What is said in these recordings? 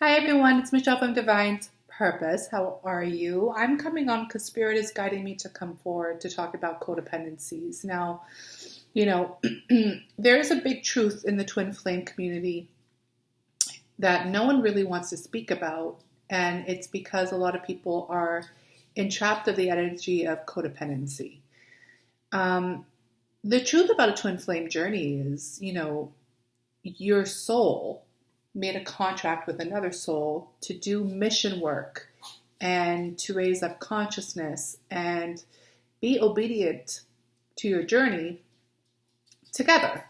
Hi everyone, it's Michelle from Divine Purpose. How are you? I'm coming on because Spirit is guiding me to come forward to talk about codependencies. Now, there is a big truth in the twin flame community that no one really wants to speak about, and it's because a lot of people are entrapped of the energy of codependency. The truth about a twin flame journey is, your soul made a contract with another soul to do mission work and to raise up consciousness and be obedient to your journey together.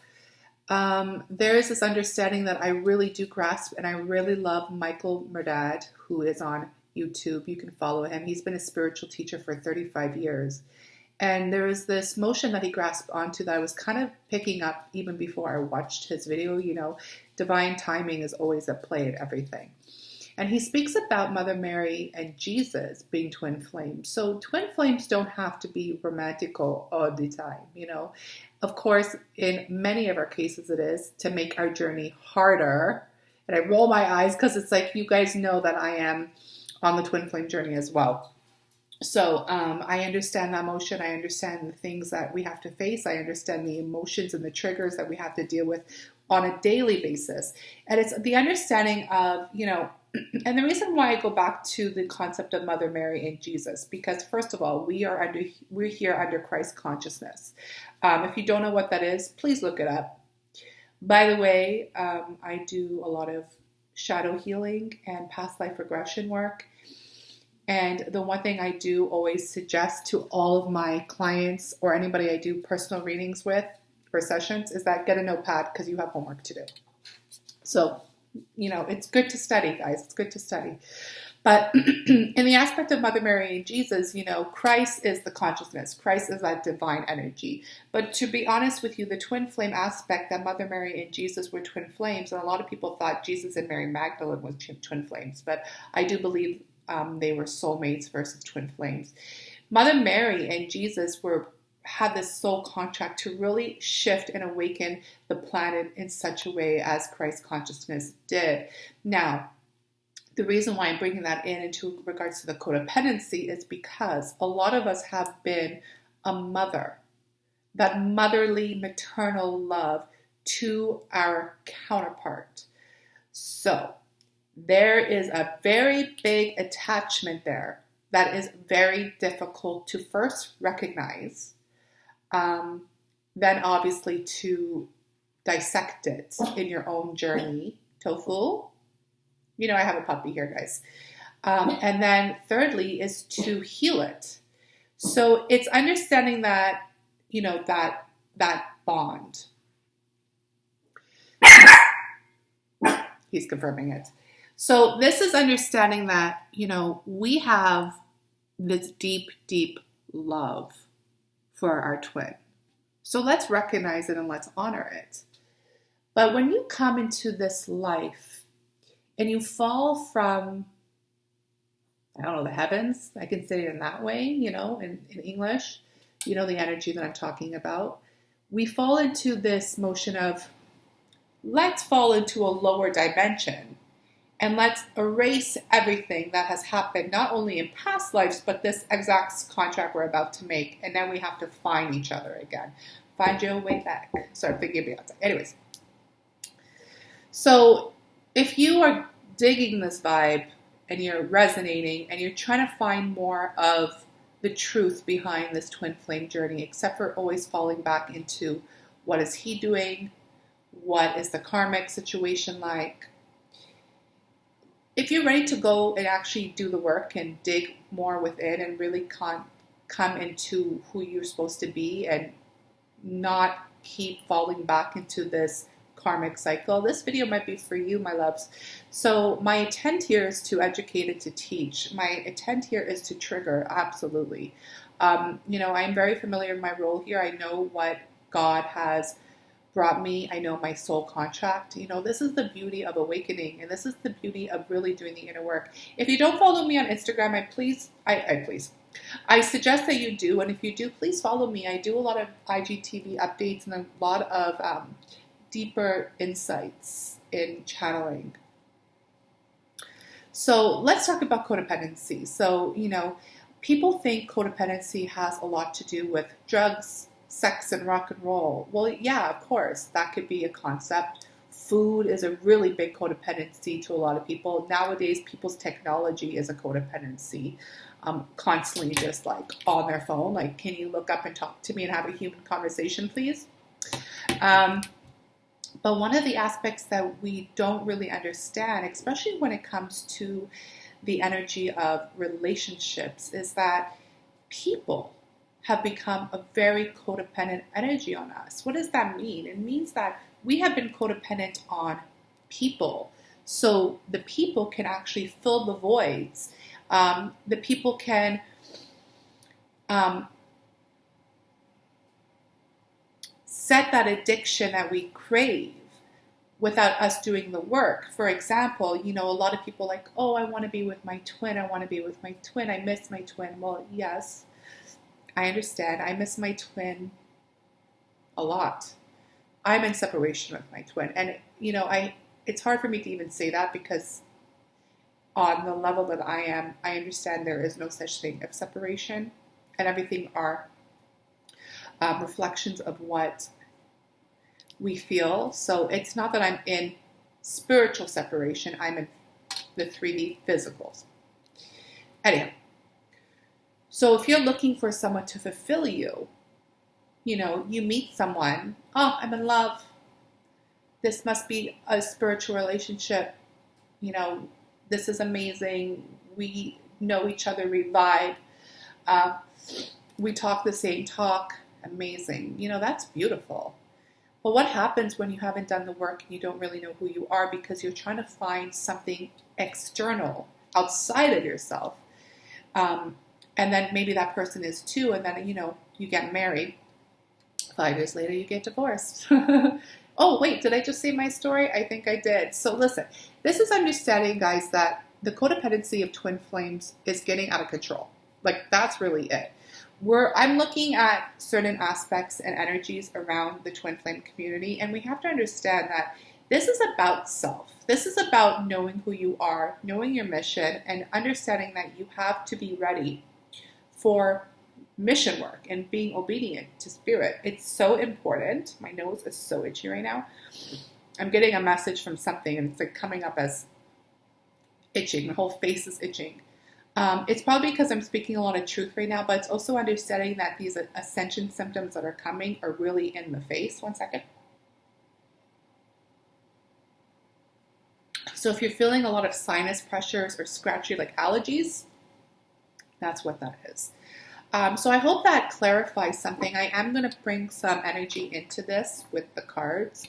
There is this understanding that I really do grasp, and I really love Michael Murdad, who is on YouTube. You can follow him. He's been a spiritual teacher for 35 years. And there was this motion that he grasped onto that I was kind of picking up even before I watched his video. Divine timing is always at play at everything. And he speaks about Mother Mary and Jesus being twin flames. So twin flames don't have to be romantical all the time, Of course, in many of our cases it is to make our journey harder. And I roll my eyes because it's like, you guys know that I am on the twin flame journey as well. So I understand that emotion. I understand the things that we have to face. I understand the emotions and the triggers that we have to deal with on a daily basis. And it's the understanding of, and the reason why I go back to the concept of Mother Mary and Jesus, because first of all, we're here under Christ consciousness. If you don't know what that is, please look it up. By the way, I do a lot of shadow healing and past life regression work. And the one thing I do always suggest to all of my clients or anybody I do personal readings with for sessions is that get a notepad because you have homework to do. So, it's good to study, guys. It's good to study. But in the aspect of Mother Mary and Jesus, Christ is the consciousness. Christ is that divine energy. But to be honest with you, the twin flame aspect that Mother Mary and Jesus were twin flames, and a lot of people thought Jesus and Mary Magdalene was twin flames. But I do believe they were soulmates versus twin flames. Mother Mary and Jesus had this soul contract to really shift and awaken the planet in such a way as Christ consciousness did. Now, the reason why I'm bringing that into regards to the codependency is because a lot of us have been a mother, that motherly, maternal love to our counterpart. So, there is a very big attachment there that is very difficult to first recognize, then obviously to dissect it in your own journey. Tofu, I have a puppy here, guys. And then thirdly is to heal it. So it's understanding that, that bond. He's confirming it. So this is understanding that, we have this deep, deep love for our twin. So let's recognize it and let's honor it. But when you come into this life and you fall from, the heavens, I can say it in that way, in English, the energy that I'm talking about. We fall into this motion of, let's fall into a lower dimension. And let's erase everything that has happened, not only in past lives, but this exact contract we're about to make. And then we have to find each other again. Find your way back. Sorry, thinking Beyonce. Anyways. So if you are digging this vibe and you're resonating and you're trying to find more of the truth behind this twin flame journey, except for always falling back into what is he doing? What is the karmic situation like? If you're ready to go and actually do the work and dig more within and really come into who you're supposed to be and not keep falling back into this karmic cycle, this video might be for you, my loves. So my intent here is to educate and to teach. My intent here is to trigger, absolutely. I'm very familiar with my role here. I know what God has brought me. I know my soul contract. This is the beauty of awakening, and this is the beauty of really doing the inner work. If you don't follow me on Instagram, I suggest that you do, and if you do, please follow me. I do a lot of IGTV updates and a lot of deeper insights in channeling. So let's talk about codependency. So, people think codependency has a lot to do with drugs, sex, and rock and roll. Well, yeah, of course, that could be a concept. Food is a really big codependency to a lot of people. Nowadays, people's technology is a codependency. Constantly just like on their phone, like, can you look up and talk to me and have a human conversation, please? But one of the aspects that we don't really understand, especially when it comes to the energy of relationships, is that people have become a very codependent energy on us. What does that mean? It means that we have been codependent on people. So the people can actually fill the voids. The people can set that addiction that we crave without us doing the work. For example, a lot of people like, oh, I want to be with my twin. I want to be with my twin. I miss my twin. Well, yes, I understand. I miss my twin a lot. I'm in separation with my twin. And, it's hard for me to even say that because on the level that I am, I understand there is no such thing as separation, and everything are reflections of what we feel. So it's not that I'm in spiritual separation, I'm in the 3D physicals. Anyhow, so if you're looking for someone to fulfill you, you meet someone, oh, I'm in love. This must be a spiritual relationship. This is amazing. We know each other, we vibe. We talk the same talk. Amazing. That's beautiful. But what happens when you haven't done the work and you don't really know who you are because you're trying to find something external outside of yourself? And then maybe that person is too, and then, you get married. 5 years later, you get divorced. Oh, wait, did I just say my story? I think I did. So listen, this is understanding, guys, that the codependency of twin flames is getting out of control. Like, that's really it. I'm looking at certain aspects and energies around the twin flame community, and we have to understand that this is about self. This is about knowing who you are, knowing your mission, and understanding that you have to be ready for mission work and being obedient to spirit. It's so important. My nose is so itchy right now. I'm getting a message from something and it's like coming up as itching. My whole face is itching. It's probably because I'm speaking a lot of truth right now, but it's also understanding that these ascension symptoms that are coming are really in the face. 1 second. So if you're feeling a lot of sinus pressures or scratchy like allergies, that's what that is. So I hope that clarifies something. I am going to bring some energy into this with the cards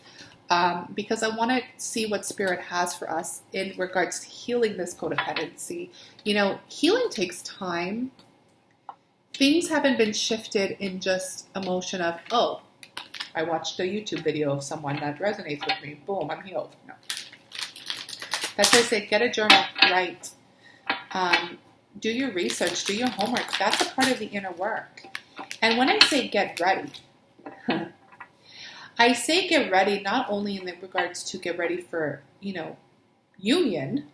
because I want to see what Spirit has for us in regards to healing this codependency. Healing takes time. Things haven't been shifted in just a motion of, oh, I watched a YouTube video of someone that resonates with me. Boom, I'm healed. No. That's why I say get a journal, write. Do your research, do your homework. That's a part of the inner work. And when I say get ready, I say get ready not only in regards to get ready for, union,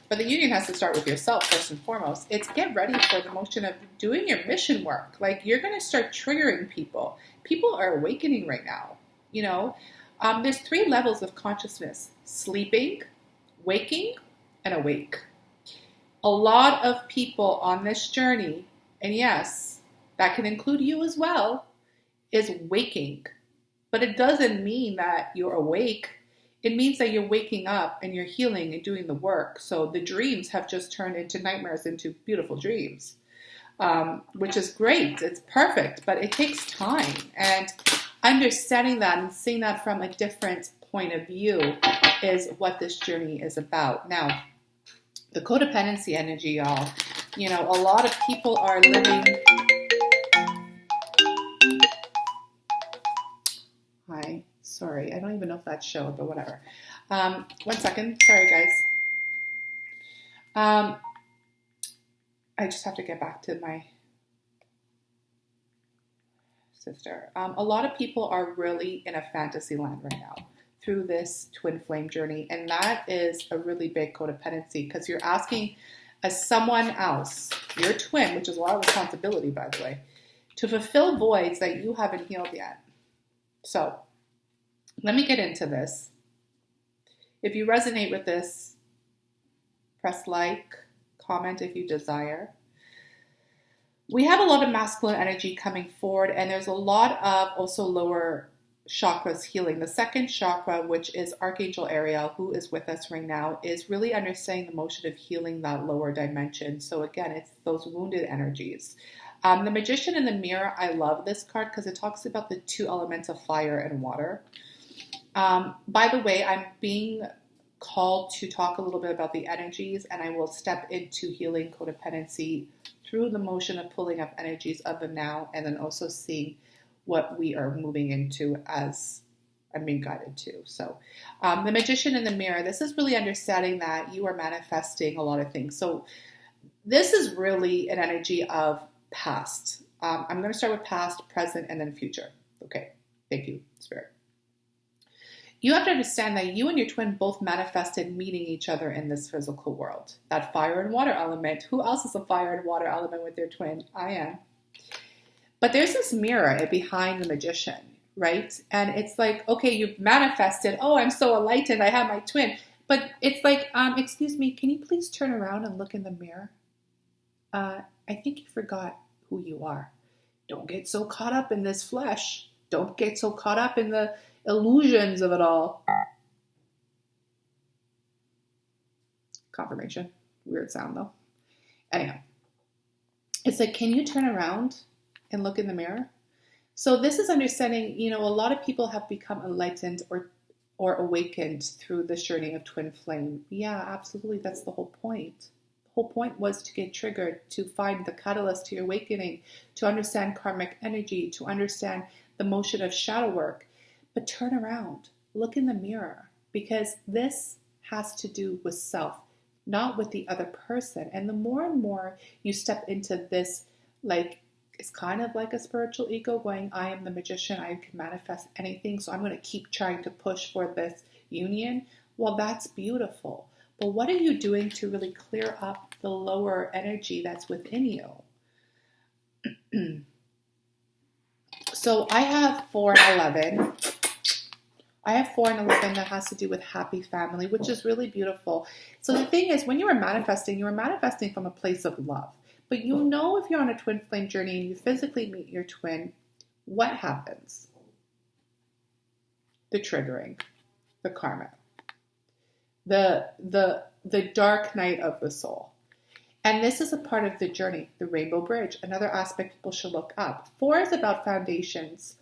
but the union has to start with yourself first and foremost. It's get ready for the motion of doing your mission work. Like, you're going to start triggering people. People are awakening right now, There's 3 levels of consciousness: sleeping, waking, and awake. A lot of people on this journey, and yes, that can include you as well, is waking. But it doesn't mean that you're awake. It means that you're waking up and you're healing and doing the work. So the dreams have just turned into nightmares, into beautiful dreams, which is great. It's perfect, but it takes time. And understanding that and seeing that from a different point of view is what this journey is about. Now, the codependency energy, y'all, a lot of people are living... Hi, sorry, I don't even know if that showed, but whatever. 1 second, sorry guys. I just have to get back to my sister. A lot of people are really in a fantasy land right now. through this twin flame journey. And that is a really big codependency, because you're asking as someone else, your twin, which is a lot of responsibility, by the way, to fulfill voids that you haven't healed yet. So let me get into this. If you resonate with this, press like, comment if you desire. We have a lot of masculine energy coming forward, and there's a lot of also lower chakras healing. The second chakra, which is Archangel Ariel, who is with us right now, is really understanding the motion of healing that lower dimension. So again, it's those wounded energies. The Magician in the Mirror, I love this card because it talks about the two elements of fire and water. By the way, I'm being called to talk a little bit about the energies, and I will step into healing codependency through the motion of pulling up energies of the now, and then also seeing what we are moving into as I'm being guided to. So the Magician in the Mirror, this is really understanding that you are manifesting a lot of things. So this is really an energy of past. I'm going to start with past, present, and then future. Okay, thank you, Spirit. You have to understand that you and your twin both manifested meeting each other in this physical world. That fire and water element. Who else is a fire and water element with their twin? I am. But there's this mirror behind the Magician, right? And it's like, okay, you've manifested. Oh, I'm so enlightened. I have my twin. But it's like, excuse me, can you please turn around and look in the mirror? I think you forgot who you are. Don't get so caught up in this flesh. Don't get so caught up in the illusions of it all. Confirmation. Weird sound though. Anyhow, it's like, can you turn around and look in the mirror? So this is understanding, a lot of people have become enlightened or awakened through this journey of twin flame. Yeah, absolutely. That's the whole point. The whole point was to get triggered, to find the catalyst to your awakening, to understand karmic energy, to understand the motion of shadow work. But turn around, look in the mirror, because this has to do with self, not with the other person. And the more and more you step into this, like, it's kind of like a spiritual ego going, I am the magician, I can manifest anything, so I'm going to keep trying to push for this union. Well, that's beautiful. But what are you doing to really clear up the lower energy that's within you? So I have 4 and 11. I have 4 and 11 that has to do with happy family, which is really beautiful. So the thing is, when you are manifesting from a place of love. But if you're on a twin flame journey and you physically meet your twin, what happens? The triggering, the karma, the dark night of the soul. And this is a part of the journey, the rainbow bridge, another aspect people should look up. 4 is about foundations,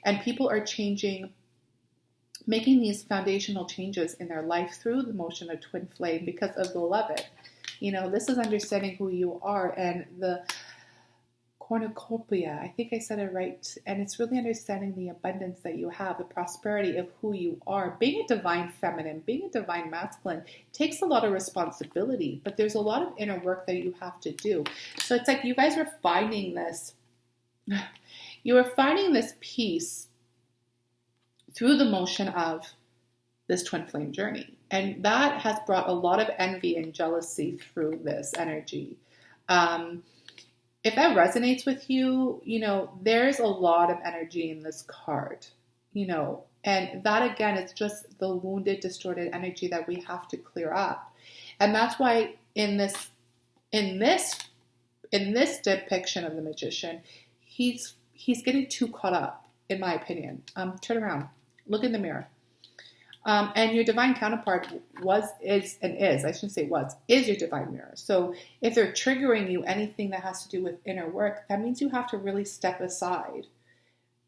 and people are making these foundational changes in their life through the motion of twin flame because of the 11. This is understanding who you are, and the cornucopia, I think I said it right, and it's really understanding the abundance that you have, the prosperity of who you are. Being a divine feminine, being a divine masculine takes a lot of responsibility, but there's a lot of inner work that you have to do. So it's like you guys are finding this, peace through the motion of this twin flame journey. And that has brought a lot of envy and jealousy through this energy. If that resonates with you, there's a lot of energy in this card, and that again, it's just the wounded, distorted energy that we have to clear up. And that's why in this depiction of the magician, he's getting too caught up, in my opinion. Turn around, look in the mirror. And your divine counterpart is your divine mirror. So if they're triggering you, anything that has to do with inner work, that means you have to really step aside.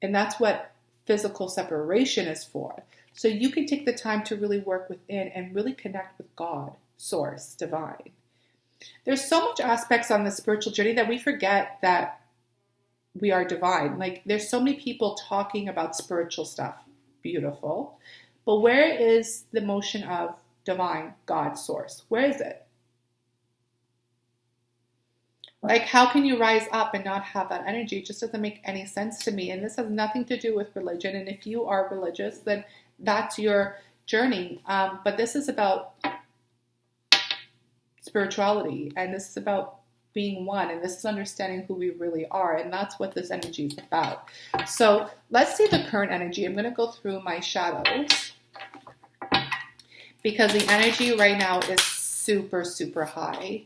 And that's what physical separation is for. So you can take the time to really work within and really connect with God, source, divine. There's so much aspects on the spiritual journey that we forget that we are divine. Like, there's so many people talking about spiritual stuff. Beautiful. But where is the motion of divine, God, source? Where is it? Like, how can you rise up and not have that energy? It just doesn't make any sense to me. And this has nothing to do with religion. And if you are religious, then that's your journey. But this is about spirituality, and this is about being one, and this is understanding who we really are, and that's what this energy is about. So let's see the current energy. I'm going to go through my shadows because the energy right now is super, super high.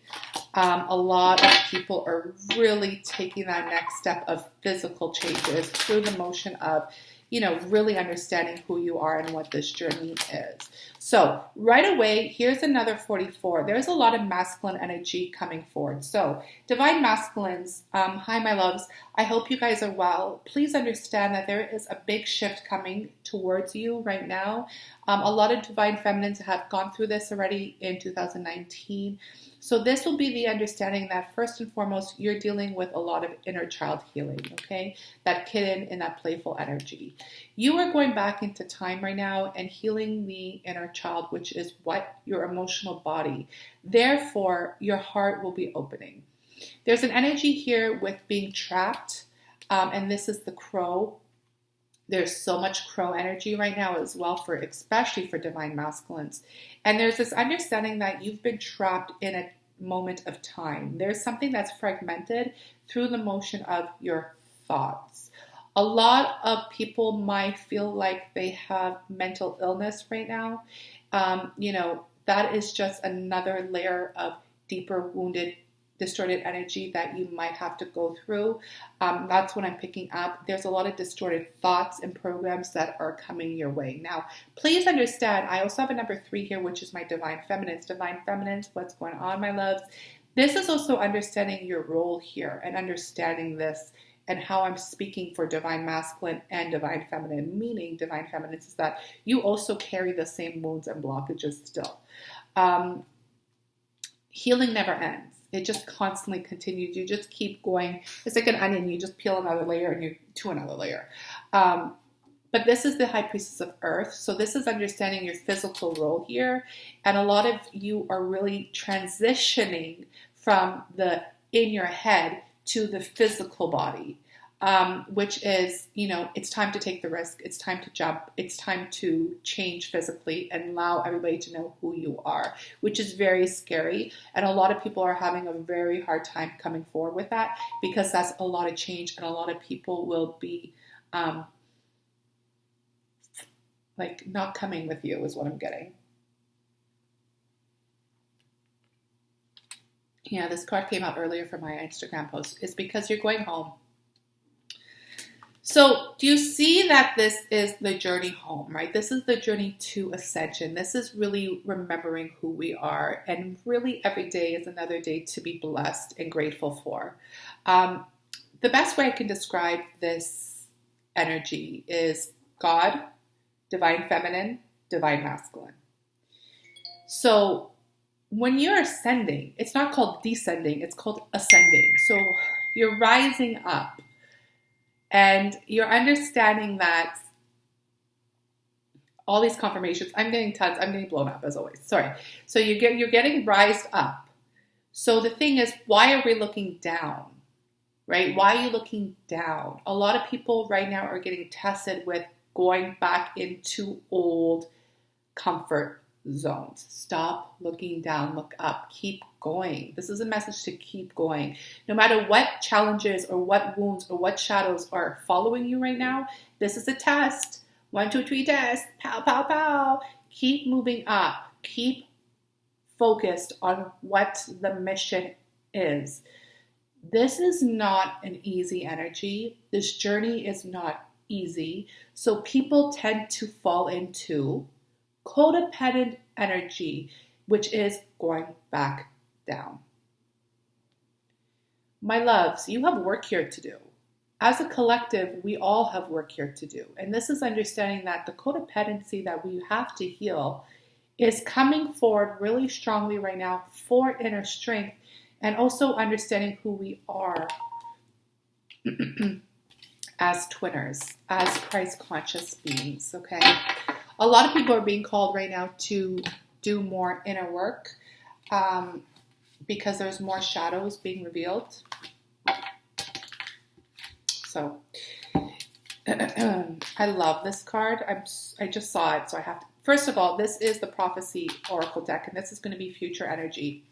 A lot of people are really taking that next step of physical changes through the motion of, you know, really understanding who you are and what this journey is. So right away, here's another 44. There's a lot of masculine energy coming forward. So divine masculines, hi my loves. I hope you guys are well. Please understand that there is a big shift coming towards you right now. A lot of divine feminines have gone through this already in 2019. So this will be the understanding that first and foremost, you're dealing with a lot of inner child healing, okay? That kitten and that playful energy. You are going back into time right now and healing the inner child, which is what? Your emotional body. Therefore, your heart will be opening. There's an energy here with being trapped, and this is the crow. There's so much crow energy right now as well, for especially for divine masculines. And there's this understanding that you've been trapped in a moment of time. There's something that's fragmented through the motion of your thoughts. A lot of people might feel like they have mental illness right now. You know, that is just another layer of deeper wounded, distorted energy that you might have to go through. That's what I'm picking up. There's a lot of distorted thoughts and programs that are coming your way. Now, please understand, I also have a number 3 here, which is my divine feminines. Divine feminines, what's going on, my loves? This is also understanding your role here and understanding this and how I'm speaking for divine masculine and divine feminine, meaning divine feminines is that you also carry the same wounds and blockages still. Healing never ends. It just constantly continues. You just keep going. It's like an onion. You just peel another layer and you to another layer. But this is the High Priestess of Earth. So this is understanding your physical role here. And a lot of you are really transitioning from the in your head to the physical body, which is, you know, it's time to take the risk. It's time to jump. It's time to change physically and allow everybody to know who you are, which is very scary. And a lot of people are having a very hard time coming forward with that because that's a lot of change, and a lot of people will be like not coming with you is what I'm getting. Yeah, this card came out earlier from my Instagram post. It's because you're going home. So do you see that this is the journey home, right? This is the journey to ascension. This is really remembering who we are. And really every day is another day to be blessed and grateful for. The best way I can describe this energy is God, divine feminine, divine masculine. So when you're ascending, it's not called descending, it's called ascending. So you're rising up and you're understanding that all these confirmations, I'm getting tons, I'm getting blown up as always, sorry. So you're getting rised up. So the thing is, why are we looking down, right? Why are you looking down? A lot of people right now are getting tested with going back into old comfort zones. Stop looking down, look up, keep going. This is a message to keep going. No matter what challenges or what wounds or what shadows are following you right now, this is a test. 1, 2, 3 test. Pow, pow, pow. Keep moving up. Keep focused on what the mission is. This is not an easy energy. This journey is not easy. So people tend to fall into codependent energy, which is going back down. My loves, you have work here to do. As a collective, we all have work here to do. And this is understanding that the codependency that we have to heal is coming forward really strongly right now for inner strength, and also understanding who we are as twinners, as Christ conscious beings, okay? A lot of people are being called right now to do more inner work because there's more shadows being revealed. So I love this card. I just saw it, so I have to. First of all, this is the Prophecy Oracle deck, and this is going to be future energy.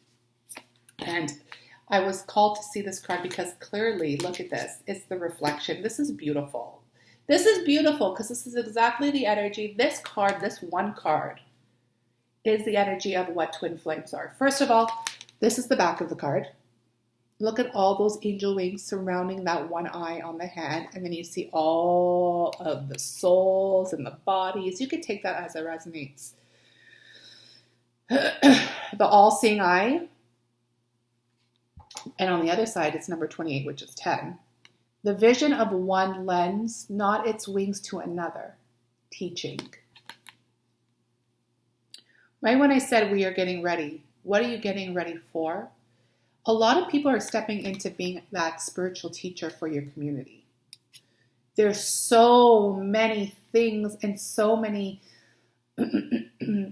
And I was called to see this card because clearly, look at this. It's the reflection. This is beautiful. This is beautiful because this is exactly the energy. This card, this one card, is the energy of what twin flames are. First of all, this is the back of the card. Look at all those angel wings surrounding that one eye on the hand. And then you see all of the souls and the bodies. You could take that as it resonates. The all-seeing eye. And on the other side, it's number 28, which is 10. The vision of one lends, not its wings to another. Teaching. Right when I said we are getting ready, what are you getting ready for? A lot of people are stepping into being that spiritual teacher for your community. There's so many things and so many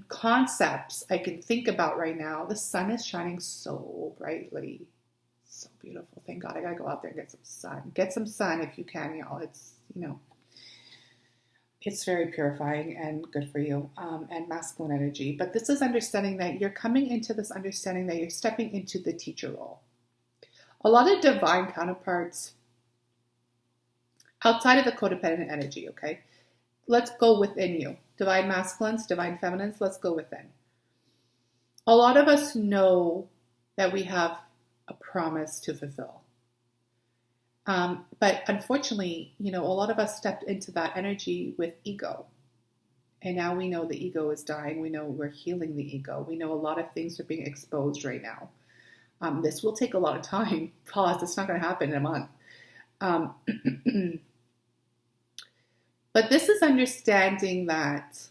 concepts I can think about right now. The sun is shining so brightly. So beautiful. Thank God I gotta go out there and get some sun. Get some sun if you can, y'all. It's, it's very purifying and good for you, and masculine energy. But this is understanding that you're coming into this understanding that you're stepping into the teacher role. A lot of divine counterparts outside of the codependent energy, okay? Let's go within you. Divine masculines, divine feminines, let's go within. A lot of us know that we have a promise to fulfill. But unfortunately, a lot of us stepped into that energy with ego. And now we know the ego is dying. We know we're healing the ego. We know a lot of things are being exposed right now. This will take a lot of time. Pause. It's not going to happen in a month. But this is understanding that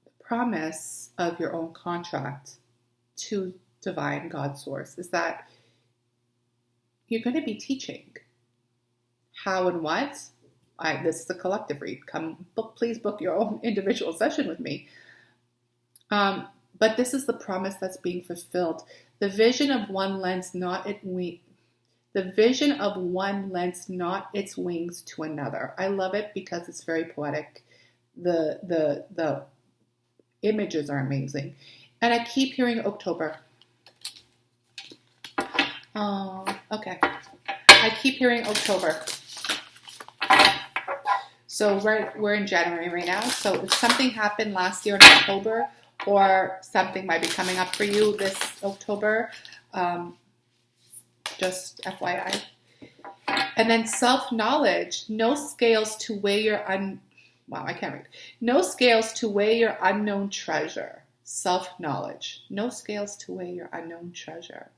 the promise of your own contract to divine God source is that you're going to be teaching how and what. This is a collective read. Please book your own individual session with me. But this is the promise that's being fulfilled. The vision of one lends not its wings to another. I love it because it's very poetic. The images are amazing, and I keep hearing October. Oh, okay. I keep hearing October. So we're in January right now. So if something happened last year in October, or something might be coming up for you this October, just FYI. And then self-knowledge, no scales to weigh your no scales to weigh your unknown treasure. Self-knowledge, no scales to weigh your unknown treasure.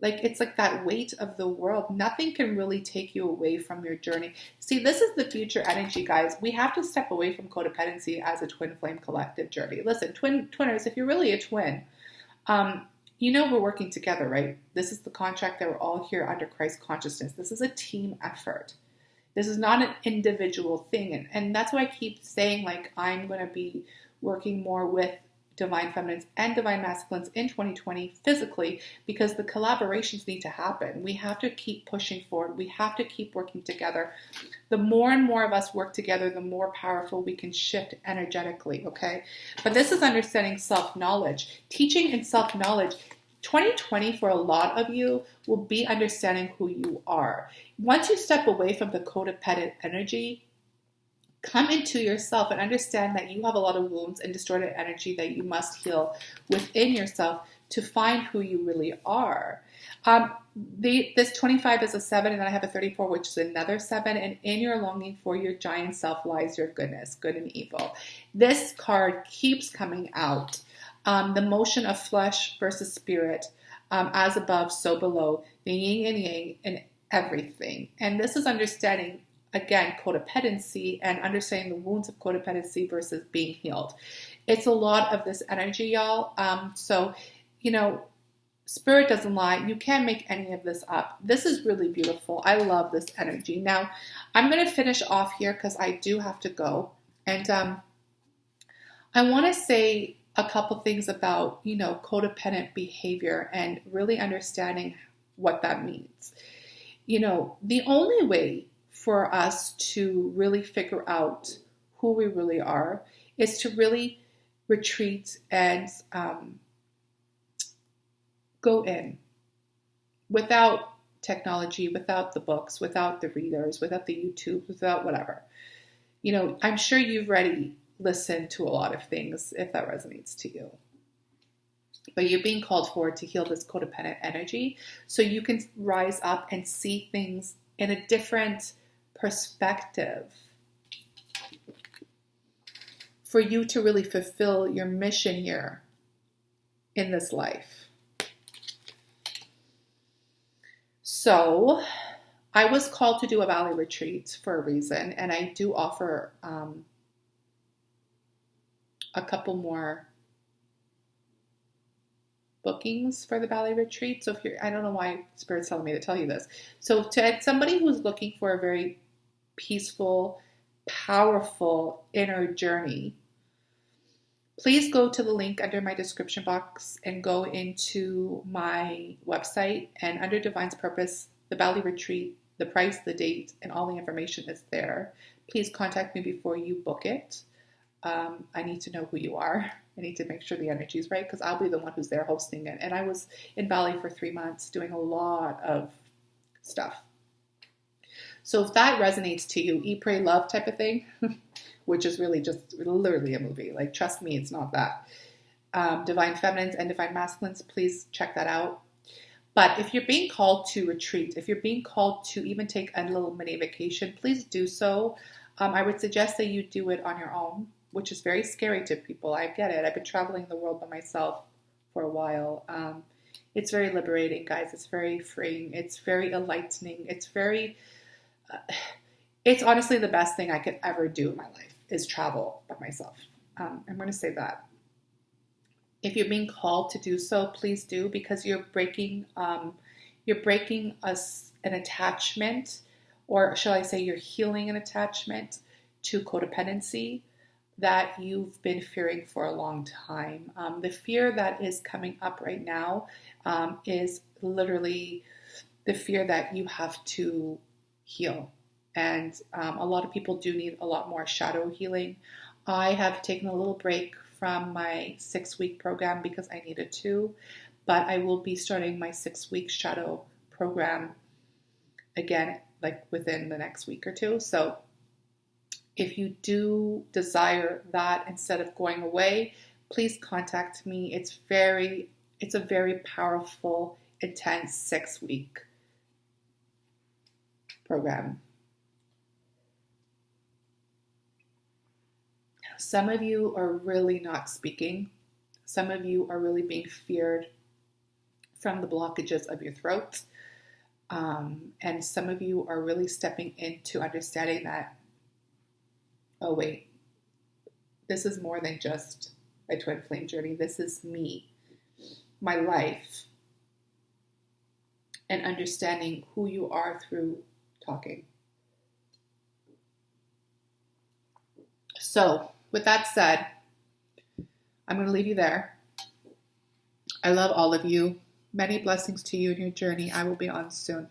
It's like that weight of the world. Nothing can really take you away from your journey. See, this is the future energy, guys. We have to step away from codependency as a twin flame collective journey. Listen, twinners, if you're really a twin, we're working together, right? This is the contract that we're all here under Christ consciousness. This is a team effort. This is not an individual thing. And that's why I keep saying, I'm going to be working more with divine feminines and divine masculines in 2020 physically, because the collaborations need to happen. We have to keep pushing forward. We have to keep working together. The more and more of us work together, the more powerful we can shift energetically, okay? But this is understanding self-knowledge. Teaching and self-knowledge. 2020 for a lot of you will be understanding who you are. Once you step away from the codependent energy, come into yourself and understand that you have a lot of wounds and distorted energy that you must heal within yourself to find who you really are. This 25 is a 7, and then I have a 34, which is another 7. And in your longing for your giant self lies your goodness, good and evil. This card keeps coming out. The motion of flesh versus spirit, as above, so below, the yin and yang and everything. And this is understanding, again, codependency and understanding the wounds of codependency versus being healed. It's a lot of this energy, y'all. So, spirit doesn't lie. You can't make any of this up. This is really beautiful. I love this energy. Now, I'm going to finish off here because I do have to go. And I want to say a couple things about, codependent behavior and really understanding what that means. The only way for us to really figure out who we really are is to really retreat and go in without technology, without the books, without the readers, without the YouTube, without whatever. I'm sure you've already listened to a lot of things if that resonates to you. But you're being called forward to heal this codependent energy so you can rise up and see things in a different perspective. For you to really fulfill your mission here in this life. So, I was called to do a Valley retreat for a reason, and I do offer a couple more bookings for the Valley retreat. So I don't know why Spirit's telling me to tell you this. So to somebody who's looking for a very peaceful, powerful inner journey, please go to the link under my description box and go into my website, and under Divine's Purpose, the Valley retreat, the price, the date, and all the information is there. Please contact me before you book it. I need to know who you are. I need to make sure the energy is right, because I'll be the one who's there hosting it. And I was in Bali for 3 months doing a lot of stuff. So if that resonates to you, eat, pray, love type of thing, which is really just literally a movie. Like, trust me, it's not that. Divine Feminines and Divine Masculines, please check that out. But if you're being called to retreat, if you're being called to even take a little mini vacation, please do so. I would suggest that you do it on your own, which is very scary to people. I get it. I've been traveling the world by myself for a while. It's very liberating, guys. It's very freeing. It's very enlightening. It's honestly the best thing I could ever do in my life is travel by myself. I'm going to say that. If you're being called to do so, please do, because you're breaking an attachment, or shall I say you're healing an attachment to codependency that you've been fearing for a long time. The fear that is coming up right now is literally the fear that you have to heal. And a lot of people do need a lot more shadow healing. I have taken a little break from my 6-week program because I needed to, but I will be starting my 6-week shadow program again, like within the next week or two. So if you do desire that instead of going away, please contact me. It's a very powerful, intense 6-week program. Some of you are really not speaking. Some of you are really being feared from the blockages of your throat. And some of you are really stepping into understanding that, oh wait, this is more than just a twin flame journey. This is me, my life, and understanding who you are through talking. So, with that said, I'm going to leave you there. I love all of you. Many blessings to you in your journey. I will be on soon.